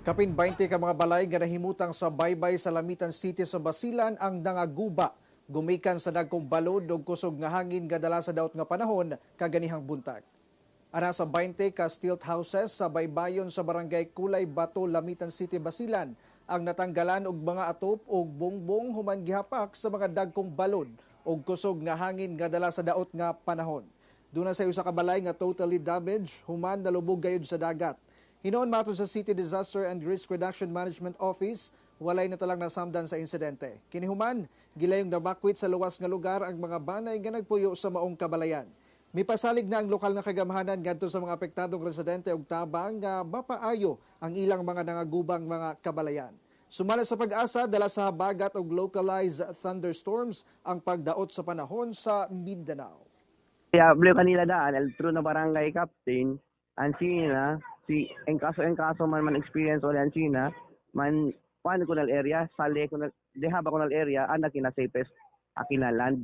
Kapin 20 ka mga balay nga nahimutang sa baybay sa Lamitan City sa Basilan ang nangaguba. Gumikan sa dagkong balod ug kusog nga hangin nga dala sa daot nga panahon kaganihang buntag. Ana sa 20 ka stilt houses sa baybayon sa barangay Kulay Bato, Lamitan City, Basilan ang natanggalan og mga atop ug bongbong human gihapak sa mga dagkong balod ug kusog nga hangin nga dala sa daot nga panahon. Duna sa usa ka balay nga totally damaged human nalubog gayud sa dagat. Hinoon matod sa City Disaster and Risk Reduction Management Office, walay na talang nasamdan sa insidente. Kinihuman, gilayong nabakwit sa luwas nga lugar ang mga banay nga nagpuyo sa maong kabalayan. Mipasalig na ang lokal nga kagamahanan ngadto sa mga apektadong residente ug tabang nga mapaayo ang ilang mga nangagubang mga kabalayan. Sumala sa pag-asa, dala sa habagat ug localized thunderstorms ang pagdaot sa panahon sa Mindanao. Kaya beliau kanila daan, el true na barangay captain, Ancina, si engkaso man experience o Ancina, man paano ko area, sali ko na, dehaba ko area, anak kina safest, akina land,